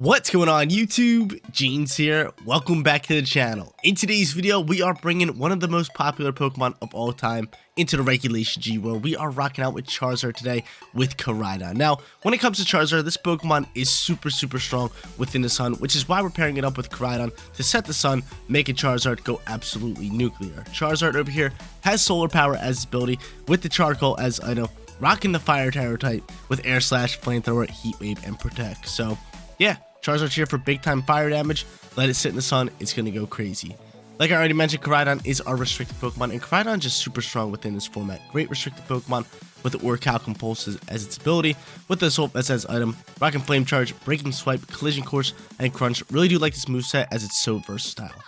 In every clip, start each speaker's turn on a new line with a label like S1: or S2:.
S1: What's going on YouTube? Jeans here. Welcome back to the channel. In today's video, we are bringing one of the most popular Pokemon of all time into the Regulation G world. We are rocking out with Charizard today with Koraidon. Now, when it comes to Charizard, this Pokemon is super strong within the sun, which is why we're pairing it up with Koraidon to set the sun, making Charizard go absolutely nuclear. Charizard over here has solar power as its ability with the charcoal as item, rocking the fire type with air slash, flamethrower, heat wave, and protect. So yeah, Charizard's here for big time fire damage. Let it sit in the sun, it's gonna go crazy. Like I already mentioned, Koraidon is our restricted Pokemon, and Koraidon is just super strong within this format. Great restricted Pokemon with the Orichalcum Pulse as its ability, with the Assault Vest as item, Rockin' Flame Charge, Breaking Swipe, Collision Course, and Crunch. Really do like this moveset as it's so versatile.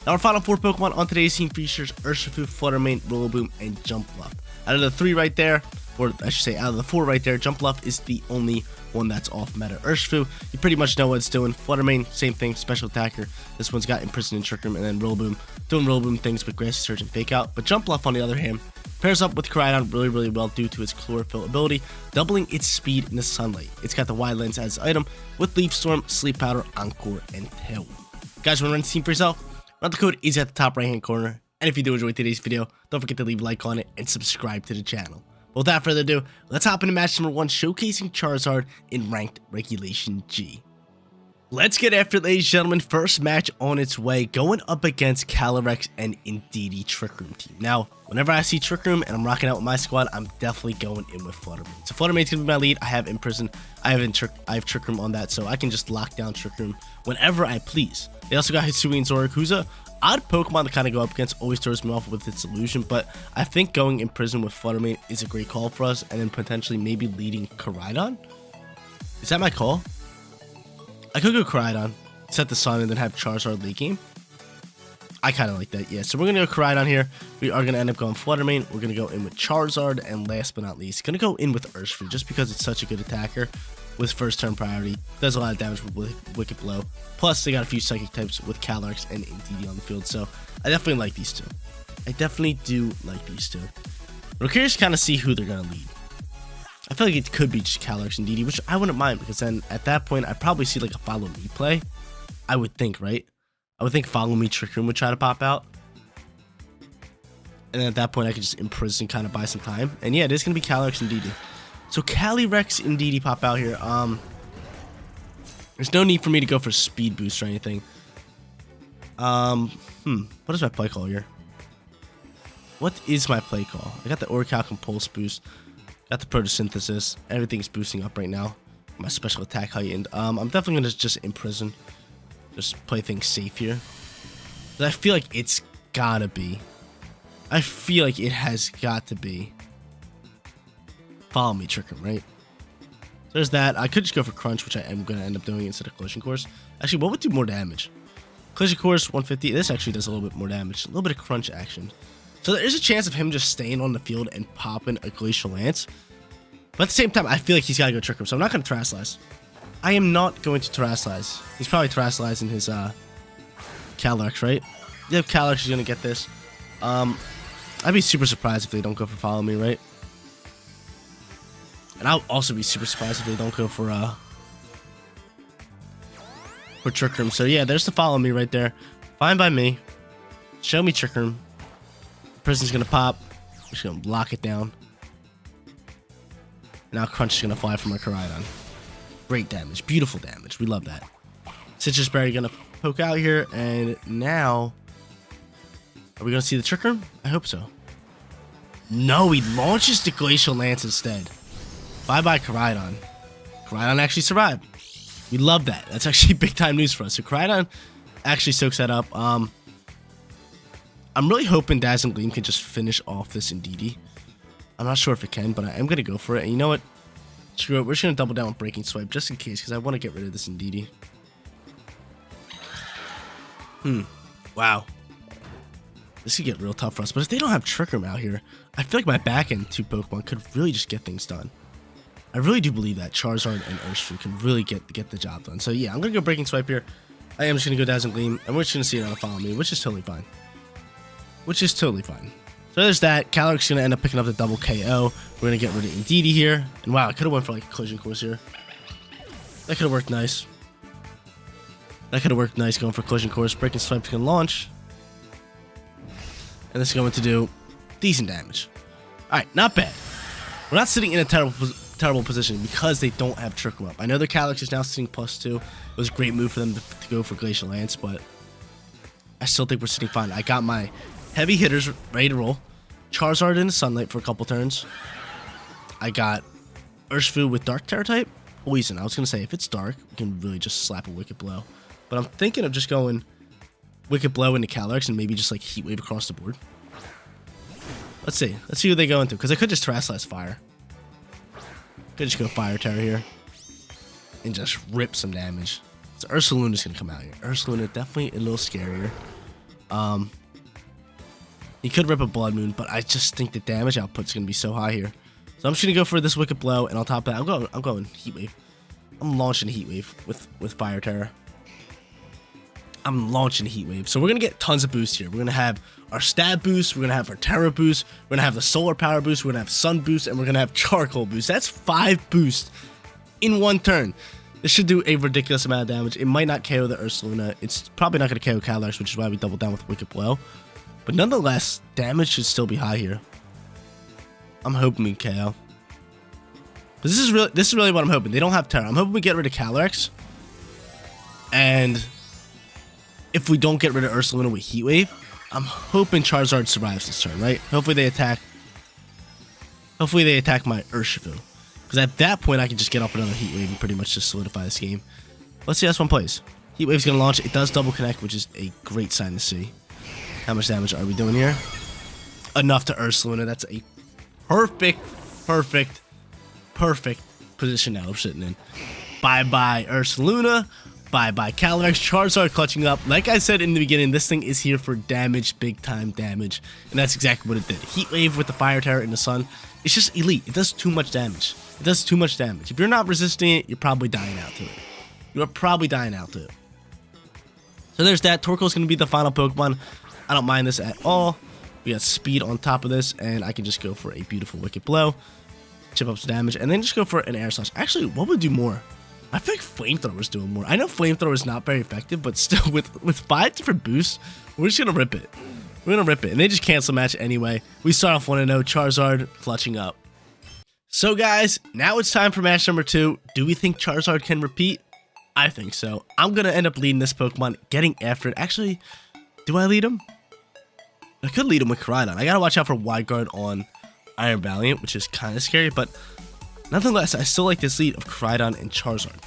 S1: Now our final 4 Pokemon on today's team features Urshifu, Fluttermane, Rillaboom, and Jumpluff. Out of the 3 right there, or I should say out of the 4 right there, Jumpluff is the only one that's off meta. Urshifu, you pretty much know what it's doing. Fluttermane, same thing, special attacker. This one's got Imprisoned and Trick Room, and then Rillaboom, doing Rillaboom things with Grassy Surge and Fake Out. But Jumpluff, on the other hand, pairs up with Koraidon really well due to its Chlorophyll ability, doubling its speed in the sunlight. It's got the Wide Lens as item with Leaf Storm, Sleep Powder, Encore, and Tail. Guys, want to run the team for yourself? Run the code is at the top right hand corner. And if you do enjoy today's video, don't forget to leave a like on it and subscribe to the channel. But without further ado, let's hop into match number 1, showcasing Charizard in Ranked Regulation G. Let's get after it, ladies and gentlemen. First match on its way, going up against Calyrex and Indeedee Trick Room team. Now, whenever I see Trick Room and I'm rocking out with my squad, I'm definitely going in with Fluttermane. So Fluttermane's gonna be my lead. I have Imprison, I have Trick Room on that, so I can just lock down Trick Room whenever I please. They also got Hisuian Zoroark, who's a odd Pokemon to kind of go up against, always throws me off with its illusion, but I think going Imprison with Fluttermane is a great call for us, and then potentially maybe leading Koraidon. Is that my call? I could go Koraidon, set the sun, and then have Charizard late game. I kind of like that, yeah. So we're going to go Koraidon here. We are going to end up going Fluttermane. We're going to go in with Charizard, and last but not least, going to go in with Urshifu, just because it's such a good attacker with first turn priority. Does a lot of damage with Wicked Blow. Plus, they got a few Psychic types with Calyrex and Indeedee on the field, so I definitely like these two. I definitely do like these two. But I'm curious to kind of see who they're going to lead. I feel like it could be just Calyrex and Indeedee, which I wouldn't mind, because then at that point, I'd probably see like a Follow Me play. I would think, right? I would think Follow Me Trick Room would try to pop out. And then at that point, I could just Imprison, kind of buy some time. And yeah, it is going to be Calyrex and Indeedee. So Calyrex and Indeedee pop out here. There's no need for me to go for speed boost or anything. What is my play call here? What is my play call? I got the Orichalcum Pulse boost. Got the Photosynthesis. Everything's boosting up right now. My special attack heightened. I'm definitely going to just Imprison. Just play things safe here. But I feel like it's gotta be. I feel like it has got to be Follow Me Trick Room, right? So there's that. I could just go for Crunch, which I am going to end up doing instead of Collision Course. Actually, what would do more damage? Collision Course, 150. This actually does a little bit more damage. A little bit of Crunch action. So there is a chance of him just staying on the field and popping a Glacial Lance. But at the same time, I feel like he's got to go Trick Room, so I'm not going to Terrasilize. I am not going to Terrasilize. He's probably Terrasilizing his Calyrex, right? Yeah, Calyrex is going to get this. I'd be super surprised if they don't go for Follow Me, right? And I'll also be super surprised if they don't go for Trick Room. So yeah, there's the Follow Me right there. Fine by me. Show me Trick Room. Prison's gonna pop. I'm just gonna lock it down. Now Crunch is gonna fly from our Koraidon. Great damage, beautiful damage. We love that. Citrus Berry gonna poke out here, and now are we gonna see the Trick Room? I hope so. No, he launches the Glacial Lance instead. Bye bye Koraidon. Koraidon actually survived. We love that. That's actually big time news for us. So Koraidon actually soaks that up. I'm really hoping Dazzling Gleam can just finish off this Indeedee. I'm not sure if it can, but I am going to go for it. And you know what? Screw it. We're just going to double down with Breaking Swipe just in case, because I want to get rid of this Indeedee. Wow. This could get real tough for us. But if they don't have Trick Room out here, I feel like my back end 2 Pokemon could really just get things done. I really do believe that Charizard and Urshifu can really get the job done. So yeah, I'm going to go Breaking Swipe here. I am just going to go Dazzling Gleam, and we're just going to see it on a Follow Me, which is totally fine. So there's that. Calyrex is going to end up picking up the double KO. We're going to get rid of Indeedee here. And wow, I could have went for like a Collision Course here. That could have worked nice. That could have worked nice going for Collision Course. Breaking Swipe's going to launch. And this is going to do decent damage. Alright, not bad. We're not sitting in a terrible position because they don't have Trick Room up. I know their Calyrex is now sitting +2. It was a great move for them to go for Glacial Lance, but I still think we're sitting fine. I got my heavy hitters ready to roll. Charizard into Sunlight for a couple turns. I got Urshifu with Dark Terror type. Poison. I was going to say, if it's dark, we can really just slap a Wicked Blow. But I'm thinking of just going Wicked Blow into Calyrex and maybe just like Heat Wave across the board. Let's see. Let's see who they go into. Because I could just Terrasilize Fire. Could just go Fire Terror here. And just rip some damage. So Ursaluna's going to come out here. Ursaluna definitely a little scarier. He could rip a Blood Moon, but I just think the damage output's going to be so high here. So I'm just going to go for this Wicked Blow, and on top of that, I'm going Heat Wave. I'm launching Heat Wave with Fire Terror. I'm launching Heat Wave. So we're going to get tons of boosts here. We're going to have our Stab boost, we're going to have our Terra boost, we're going to have the Solar Power boost, we're going to have Sun boost, and we're going to have Charcoal boost. That's 5 boosts in one turn. This should do a ridiculous amount of damage. It might not KO the Ursaluna. It's probably not going to KO Calyrex, which is why we double down with Wicked Blow. But nonetheless, damage should still be high here. I'm hoping we KO. This is really what I'm hoping. They don't have Terra. I'm hoping we get rid of Calyrex. And if we don't get rid of Ursaluna with Heat Wave, I'm hoping Charizard survives this turn, right? Hopefully they attack my Urshifu. Because at that point, I can just get off another Heat Wave and pretty much just solidify this game. Let's see how this one plays. Heat Wave's going to launch. It does double connect, which is a great sign to see. How much damage are we doing here? Enough to Ursaluna. That's a perfect position now I'm sitting in. Bye-bye Ursaluna. Bye-bye Calyrex. Charizard clutching up. Like I said in the beginning, this thing is here for damage, big-time damage. And that's exactly what it did. Heat Wave with the Fire Terror in the Sun. It's just elite. It does too much damage. It does too much damage. If you're not resisting it, you're probably dying out to it. You are probably dying out to it. So there's that. Torkoal's going to be the final Pokemon. I don't mind this at all. We got speed on top of this, and I can just go for a beautiful Wicked Blow. Chip up some damage, and then just go for an Air Slash. Actually, what would do more? I feel like Flamethrower's doing more. I know Flamethrower is not very effective, but still, with 5 different boosts, we're just going to rip it. We're going to rip it, and they just cancel match anyway. We start off 1-0, Charizard clutching up. So, guys, now it's time for match number 2. Do we think Charizard can repeat? I think so. I'm going to end up leading this Pokemon, getting after it. Actually, do I lead him? I could lead him with Koraidon. I got to watch out for Wide Guard on Iron Valiant, which is kind of scary, but nonetheless, I still like this lead of Koraidon and Charizard.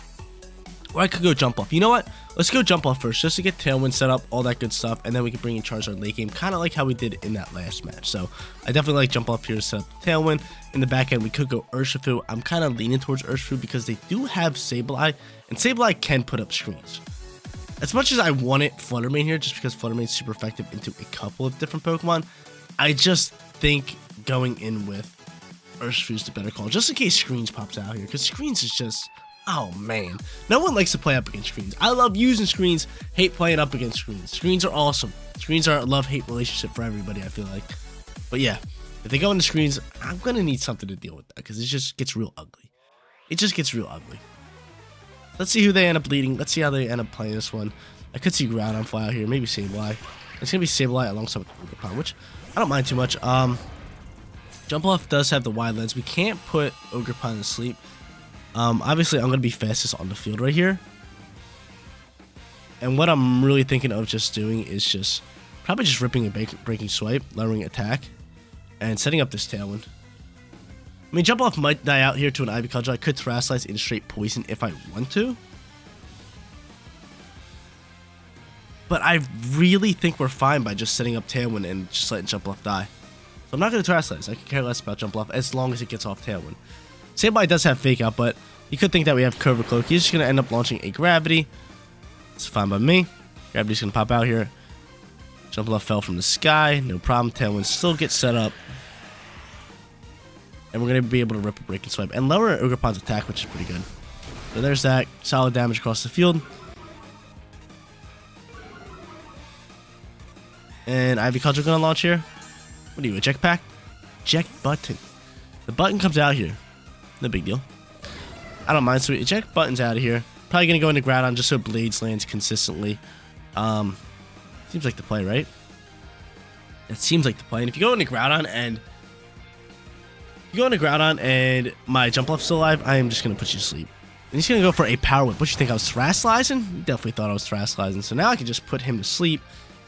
S1: Or I could go Jump Off. You know what? Let's go Jump Off first, just to get Tailwind set up, all that good stuff, and then we can bring in Charizard late game, kind of like how we did in that last match. So I definitely like Jump Off here to set up Tailwind. In the back end, we could go Urshifu. I'm kind of leaning towards Urshifu because they do have Sableye, and Sableye can put up screens. As much as I wanted Flutter Mane here, just because Flutter Mane is super effective into a couple of different Pokemon, I just think going in with Urshifu's the better call, just in case Screens pops out here, because Screens is just, oh man. No one likes to play up against Screens. I love using Screens, hate playing up against Screens. Screens are awesome. Screens are a love-hate relationship for everybody, I feel like. But yeah, if they go into Screens, I'm going to need something to deal with that, because it just gets real ugly. It just gets real ugly. Let's see who they end up leading. Let's see how they end up playing this one. I could see Groudon fly out here. Maybe Sableye. It's going to be Sableye alongside with Ogerpon, which I don't mind too much. Jump Off does have the wide lens. We can't put Ogerpon to sleep. Obviously, I'm going to be fastest on the field right here. And what I'm really thinking of just doing is just probably just ripping a Breaking Swipe, lowering attack, and setting up this Tailwind. I mean, Jump Off might die out here to an Ivy Cudgel. I could Terrasilize in straight Poison if I want to. But I really think we're fine by just setting up Tailwind and just letting Jump Off die. So I'm not going to Terrasilize. I could care less about Jump Off as long as it gets off Tailwind. Sableye does have Fake Out, but you could think that we have Cobra Cloak. He's just going to end up launching a Gravity. It's fine by me. Gravity's going to pop out here. Jump Off fell from the sky. No problem. Tailwind still gets set up. And we're going to be able to rip a Breaking Swipe and lower Ogerpon's attack, which is pretty good. So there's that. Solid damage across the field. And Ivy Cudgel going to launch here. What are you, a Jetpack? Eject Button. The button comes out here. No big deal. I don't mind. So eject Button's out of here. Probably gonna go into Groudon just so Blades lands consistently. Seems like the play, right? It seems like the play. And if you go into Groudon and my jump left's still alive, I am just gonna put you to sleep. And he's gonna go for a Power Whip. What you think I was Thrastlizing? You definitely thought I was Thrastlizing. So now I can just put him to sleep.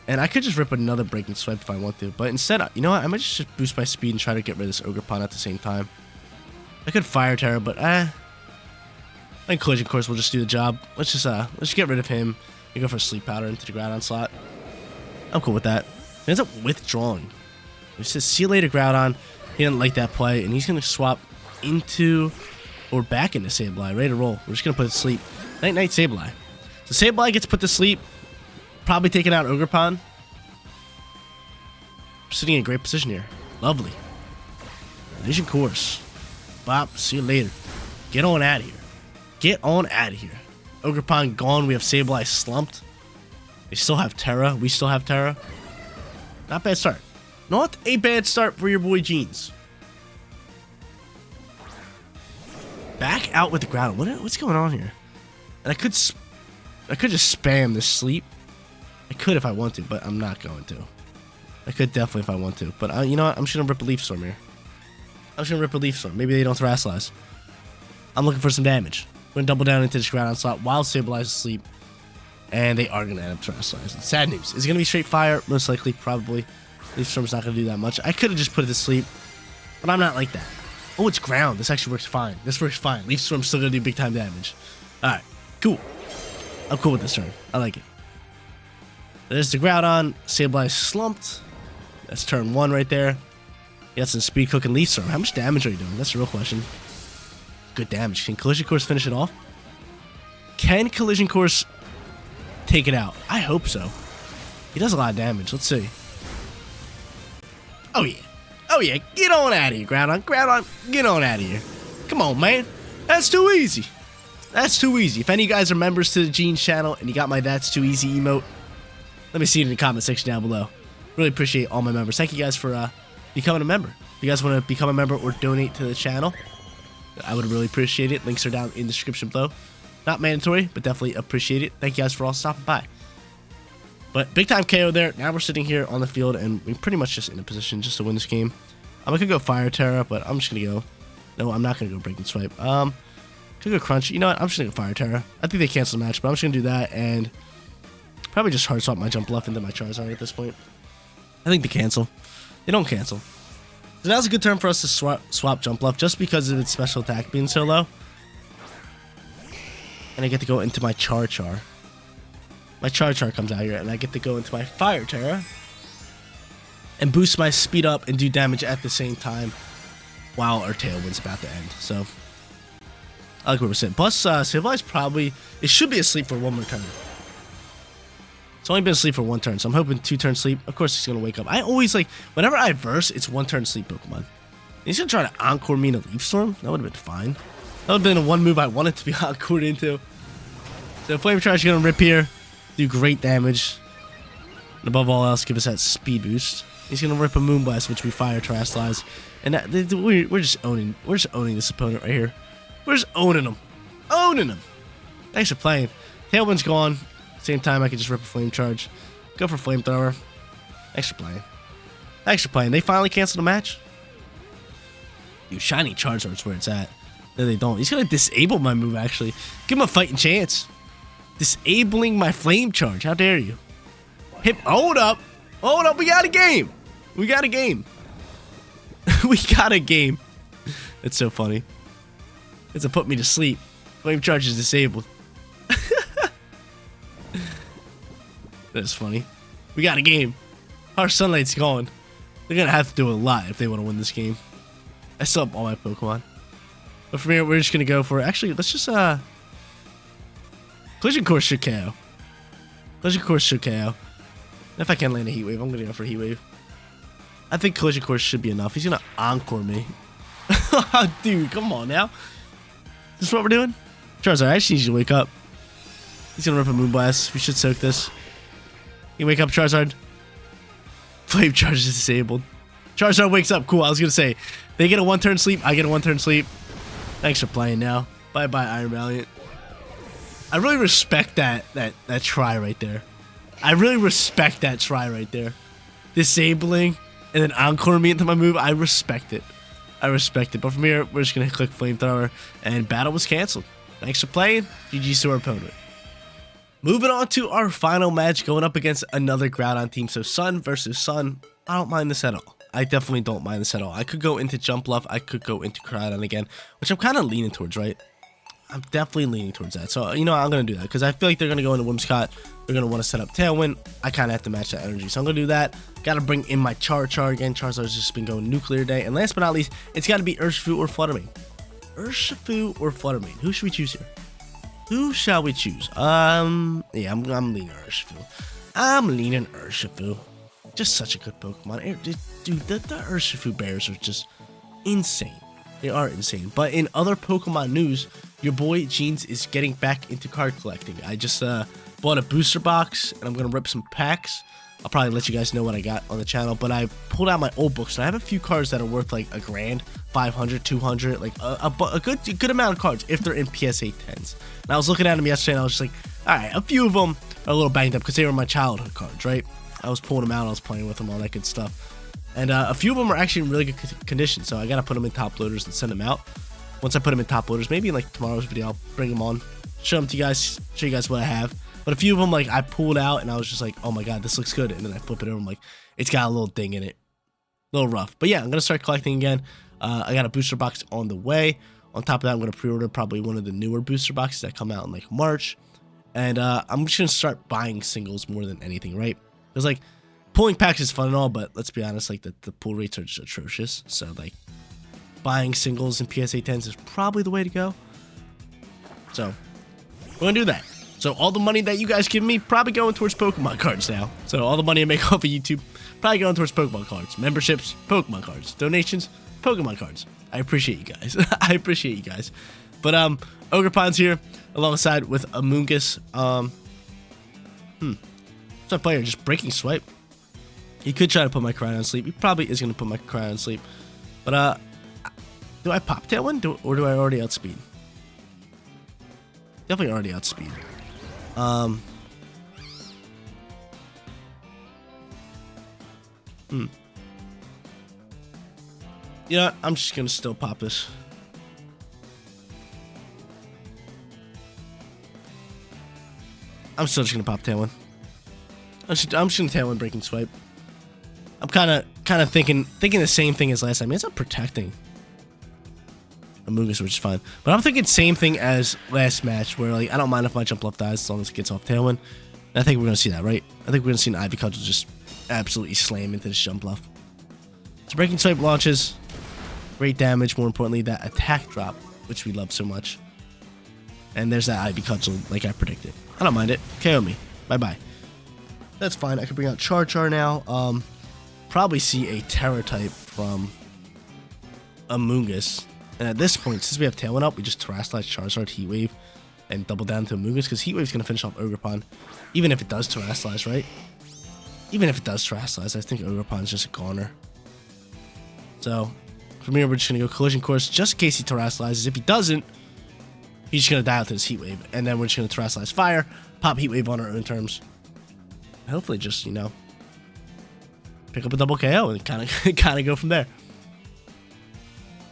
S1: And I could just rip another Breaking Swipe if I want to. But instead, you know what? I might just boost my speed and try to get rid of this Ogerpon at the same time. I could Fire Terra, but I think Collision Course will just do the job. Let's just get rid of him and go for a Sleep Powder into the Groudon slot. I'm cool with that. He ends up withdrawing. He says, see you later, Groudon. He didn't like that play, and he's going to swap into or back into Sableye. Ready to roll. We're just going to put it to sleep. Night-night, Sableye. So Sableye gets put to sleep. Probably taking out Ogerpon. Sitting in a great position here. Lovely. Collision Course. Bop, see you later. Get on out of here. Get on out of here. Ogerpon gone. We have Sableye slumped. They still have Terra. We still have Terra. Not bad start. Not a bad start for your boy Jeans. Back out with the Groudon. What's going on here? And I could just spam this sleep. I could if I want to, but I'm not going to. I could definitely if I want to. But you know what? I'm just going to rip a Leaf Storm here. I'm just going to rip a Leaf Storm. Maybe they don't Thrastlize. I'm looking for some damage. I'm going to double down into this Groudon slot while Sableye is asleep. And they are going to end up Thrastlize. Sad news. Is it going to be straight fire? Most likely, probably. Leaf Storm's not going to do that much. I could have just put it to sleep. But I'm not like that. Oh, it's ground. This actually works fine. This works fine. Leaf Storm's still going to do big time damage. Alright. Cool. I'm cool with this turn. I like it. There's the Groudon. Sableye slumped. That's turn 1 right there. He got some speed cooking Leaf Storm. How much damage are you doing? That's the real question. Good damage. Can Collision Course finish it off? Can Collision Course take it out? I hope so. He does a lot of damage. Let's see. Oh, yeah. Oh, yeah. Get on out of here, Groudon. Groudon, get on out of here. Come on, man. That's too easy. That's too easy. If any of you guys are members to the Jeans channel and you got my That's Too Easy emote, let me see it in the comment section down below. Really appreciate all my members. Thank you guys for becoming a member. If you guys want to become a member or donate to the channel, I would really appreciate it. Links are down in the description below. Not mandatory, but definitely appreciate it. Thank you guys for all stopping by. But big time KO there. Now we're sitting here on the field, and we're pretty much just in a position just to win this game. I'm going to go Fire Terra, but I'm just going to go... No, I'm not going to go Breaking Swipe. Could go Crunch. You know what? I'm just going to go Fire Terra. I think they cancel the match, but I'm just going to do that, and probably just hard swap my jump left into my Charizard at this point. I think they cancel. They don't cancel. So now's a good turn for us to swap jump left, just because of its special attack being so low. And I get to go into my Char. My Char comes out here, and I get to go into my Fire Terra and boost my speed up and do damage at the same time while our Tailwind's about to end. So I like where we're sitting. Plus, Sableye's probably... It should be asleep for one more turn. It's only been asleep for one turn, so I'm hoping 2 turn sleep. Of course, he's going to wake up. I always, like, whenever I verse, it's 1 turn sleep Pokemon. He's going to try to Encore me in a Leaf Storm? That would have been fine. That would have been the one move I wanted to be Encored into. So Flame Charge is going to rip here. Do great damage. And above all else, give us that speed boost. He's going to rip a Moonblast, which we Fire Terastallize. And we're just owning this opponent right here. We're just owning him. Owning him. Thanks for playing. Tailwind's gone. Same time, I could just rip a Flame Charge. Go for Flamethrower. Thanks for playing. Thanks for playing. They finally canceled the match. Dude, Shiny Charizard's where it's at. No, they don't. He's going to disable my move, actually. Give him a fighting chance. Disabling my Flame Charge. How dare you? Hold up. Hold up. We got a game. We got a game. We got a game. It's so funny. It's a put me to sleep. Flame Charge is disabled. That's funny. We got a game. Our Sunlight's gone. They're going to have to do a lot if they want to win this game. I still have all my Pokemon. But from here, we're just going to go for... Actually, let's just... Collision Course should KO. Collision Course should KO. And if I can land a Heat Wave, I'm going to go for a Heat Wave. I think Collision Course should be enough. He's going to Encore me. Dude, come on now. Is this what we're doing? Charizard, I actually need you to wake up. He's going to rip a Moonblast. We should soak this. You wake up, Charizard. Flame Charge is disabled. Charizard wakes up. Cool. I was going to say, they get a 1 turn sleep. I get a 1 turn sleep. Thanks for playing now. Bye-bye, Iron Valiant. I really respect that try right there. I really respect that try right there. Disabling and then encore me into my move. I respect it. I respect it. But from here, we're just going to click Flamethrower, and battle was canceled. Thanks for playing. GG's to our opponent. Moving on to our final match, going up against another Groudon team. So Sun versus Sun. I don't mind this at all. I definitely don't mind this at all. I could go into Jumpluff. I could go into Groudon again, which I'm kind of leaning towards, right? I'm definitely leaning towards that. So, you know, I'm going to do that because I feel like they're going to go into Whimsicott. They're going to want to set up Tailwind. I kind of have to match that energy. So I'm going to do that. Got to bring in my Char again. Charizard's just been going Nuclear Day. And last but not least, it's got to be Urshifu or Fluttermane. Urshifu or Fluttermane. Who should we choose here? Who shall we choose? Yeah, I'm leaning Urshifu. I'm leaning Urshifu. Just such a good Pokemon. Dude, the Urshifu bears are just insane. They are insane. But in other Pokemon news, your boy Jeans is getting back into card collecting. I just bought a booster box, and I'm going to rip some packs. I'll probably let you guys know what I got on the channel, but I pulled out my old books, and I have a few cards that are worth like a grand, 500, 200, like a good amount of cards if they're in PSA 10s. And I was looking at them yesterday, and I was just like, all right, a few of them are a little banged up because they were my childhood cards, right? I was pulling them out, I was playing with them, all that good stuff. And a few of them are actually in really good condition, so I got to put them in top loaders and send them out. Once I put them in top loaders, maybe in like tomorrow's video, I'll bring them on, show them to you guys, show you guys what I have. But a few of them, like, I pulled out, and I was just like, oh my god, this looks good. And then I flip it over, I'm like, it's got a little ding in it. A little rough. But yeah, I'm going to start collecting again. I got a booster box on the way. On top of that, I'm going to pre-order probably one of the newer booster boxes that come out in like March. And I'm just going to start buying singles more than anything, right? Because like, pulling packs is fun and all, but let's be honest, like the pull rates are just atrocious. So like, buying singles in PSA 10s is probably the way to go. So, we're going to do that. So all the money that you guys give me, probably going towards Pokemon cards now. So all the money I make off of YouTube, probably going towards Pokemon cards. Memberships, Pokemon cards. Donations, Pokemon cards. I appreciate you guys. I appreciate you guys. But Ogerpon's here, alongside with Amoonguss. What's my player? Just breaking swipe. He could try to put my Cryon on sleep. He probably is going to put my Cryon on sleep. But do I pop Tailwind or do I already outspeed? Definitely already outspeed. You know what? I'm just gonna still pop this. I'm still just gonna pop Tailwind. I'm just gonna Tailwind breaking swipe. I'm kind of thinking the same thing as last time. It's not protecting Amoonguss, which is fine. But I'm thinking same thing as last match, where like I don't mind if my Jumpluff dies as long as it gets off Tailwind. And I think we're gonna see that, right? I think we're gonna see an Ivy Cudgel just absolutely slam into this Jumpluff. So breaking swipe launches, great damage. More importantly, that attack drop, which we love so much. And there's that Ivy Cudgel, like I predicted. I don't mind it. KO me. Bye bye. That's fine. I can bring out Char now. Probably see a Terra type from Amoonguss. And at this point, since we have Tailwind up, we just Terrasilize Charizard, Heat Wave, and double down to Amoonguss, because Heat Wave's going to finish off Ogerpon. Even if it does Terrasilize, right? Even if it does Terrasilize, I think Ogerpon's just a goner. So, from here, we're just going to go Collision Course, just in case he Terrasilizes. If he doesn't, he's just going to die out to his Heat Wave. And then we're just going to Terrasilize Fire, pop Heat Wave on our own terms. Hopefully just, you know, pick up a double KO and kind of go from there.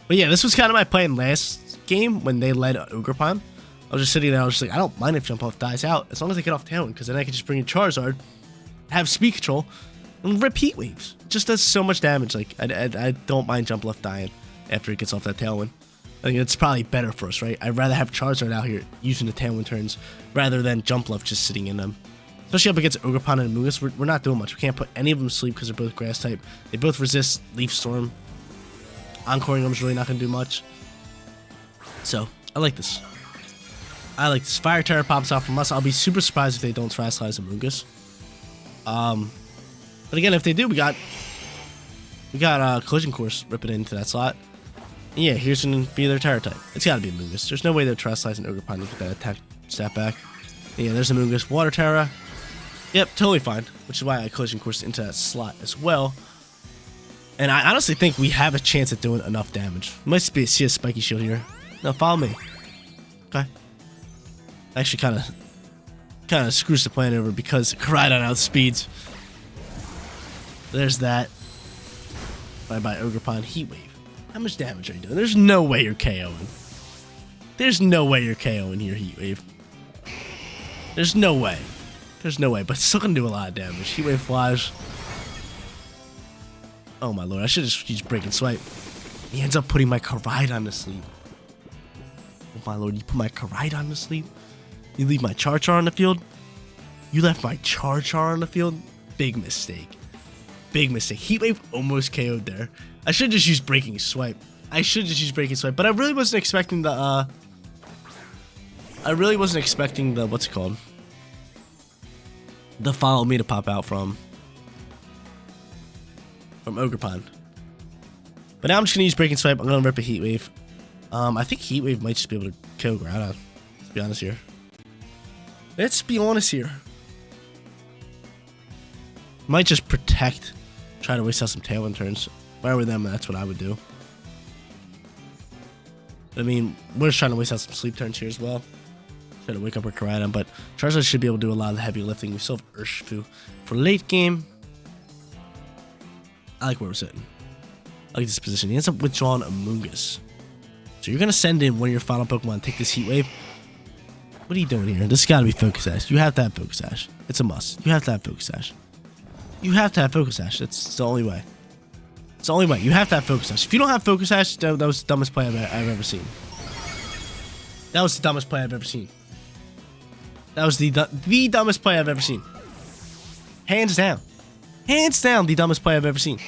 S1: But yeah, this was kind of my plan last game when they led Ogerpon. I was just sitting there, I was just like, I don't mind if Jumpluff dies out, as long as I get off Tailwind, because then I can just bring in Charizard, have Speed Control, and rip Heat Waves. It just does so much damage. Like, I don't mind Jumpluff dying after it gets off that Tailwind. I think it's probably better for us, right? I'd rather have Charizard out here using the Tailwind turns, rather than Jumpluff just sitting in them. Especially up against Ogerpon and Amoonguss, we're not doing much. We can't put any of them to sleep because they're both Grass type. They both resist Leaf Storm. Encoring them is really not going to do much. So, I like this. I like this. Fire Terror pops off from us. I'll be super surprised if they don't Terrasilize Amoonguss. But again, if they do, we got Collision Course ripping into that slot. And yeah, here's going to be their Terror type. It's got to be Amoonguss. There's no way they're Terrasilizing Ogerpon to get that attack stat back. And yeah, there's Amoonguss. Water Terra. Yep, totally fine. Which is why I Collision Course into that slot as well. And I honestly think we have a chance at doing enough damage. We might see a Spiky Shield here. No, follow me. Okay. Actually, kind of screws the plan over because Charizard outspeeds. There's that. Bye-bye, Ogerpon. Heat Wave. How much damage are you doing? There's no way you're KOing. There's no way you're KOing here, Heat Wave. There's no way. There's no way, but it's still gonna do a lot of damage. Heat Wave flies. Oh my lord, I should just use Break and Swipe. He ends up putting my Charizard to sleep. Oh my lord, you put my Charizard to sleep? You leave my Charizard on the field? You left my Charizard on the field? Big mistake. Big mistake. Heat Wave almost KO'd there. I should just use Breaking Swipe. I should just use Breaking Swipe, but I really wasn't expecting the, what's it called? The Follow Me to pop out from Ogerpon. But now I'm just gonna use Breaking Swipe. I'm gonna rip a Heat Wave. I think Heat Wave might just be able to kill Groudon. Let's be honest here. Let's be honest here. Might just protect. Try to waste out some Tailwind turns. If I were them, that's what I would do. I mean, we're just trying to waste out some sleep turns here as well. Try to wake up our Charizard, but Charizard should be able to do a lot of the heavy lifting. We still have Urshifu for late game. I like where we're sitting. I like this position. He ends up withdrawing a Mungus. So you're going to send in one of your final Pokemon, take this Heat Wave. What are you doing here? This has got to be Focus Sash. You have to have Focus Sash. It's a must. You have to have Focus Sash. You have to have Focus Sash. That's the only way. It's the only way. You have to have Focus Sash. If you don't have Focus Sash, that was the dumbest play I've ever seen. That was the dumbest play I've ever seen. That was the dumbest play I've ever seen. Hands down. Hands down, the dumbest play I've ever seen.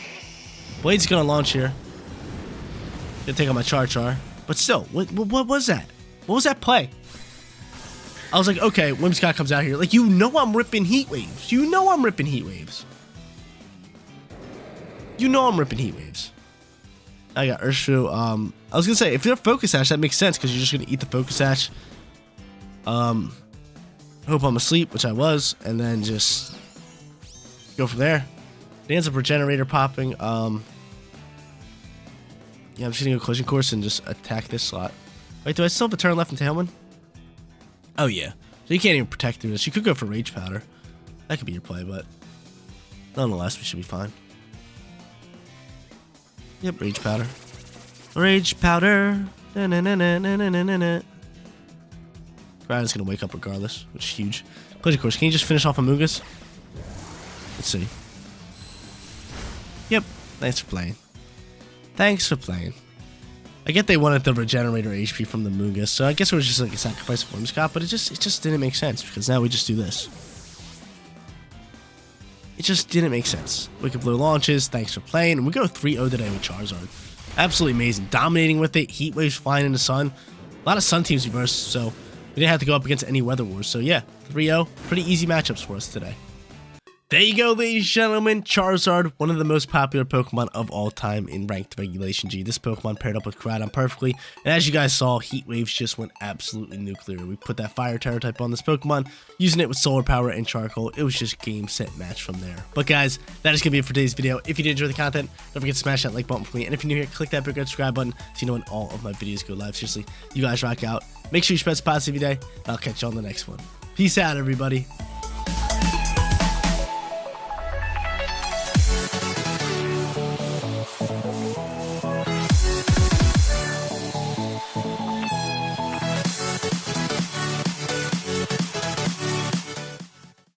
S1: Blade's gonna launch here. Gonna take out my Char. But still, what was that? What was that play? I was like, okay, Whimsicott comes out here. Like, you know I'm ripping Heat Waves. You know I'm ripping Heat Waves. You know I'm ripping Heat Waves. I got Urshifu. I was gonna say, if you're Focus Sash, that makes sense because you're just gonna eat the Focus Sash. Hope I'm asleep, which I was, and then just go from there. It ends up Regenerator popping. Yeah, I'm just gonna go Collision Course and just attack this slot. Wait, do I still have a turn left in Tailwind? Oh yeah. So you can't even protect through this. You could go for Rage Powder. That could be your play, but nonetheless, we should be fine. Yep, Rage Powder. Rage Powder. Groudon's gonna wake up regardless, which is huge. Collision Course, can you just finish off a Mungus? Let's see. Yep, thanks for playing. Thanks for playing. I get they wanted the Regenerator HP from the Mungus, so I guess it was just like a sacrifice of Whimsicott, but it just didn't make sense because now we just do this. It just didn't make sense. Wicked Blue launches, thanks for playing, and we go 3-0 today with Charizard. Absolutely amazing. Dominating with it, Heat Waves flying in the sun. A lot of Sun Teams reversed, so we didn't have to go up against any Weather Wars. So yeah, 3-0. Pretty easy matchups for us today. There you go, ladies and gentlemen. Charizard, one of the most popular Pokemon of all time in Ranked Regulation G. This Pokemon paired up with Groudon perfectly. And as you guys saw, Heat Waves just went absolutely nuclear. We put that Fire Terror type on this Pokemon, using it with Solar Power and Charcoal. It was just game, set, match from there. But guys, that is going to be it for today's video. If you did enjoy the content, don't forget to smash that like button for me. And if you're new here, click that big red subscribe button so you know when all of my videos go live. Seriously, you guys rock out. Make sure you spread some positivity today, and I'll catch you on the next one. Peace out, everybody.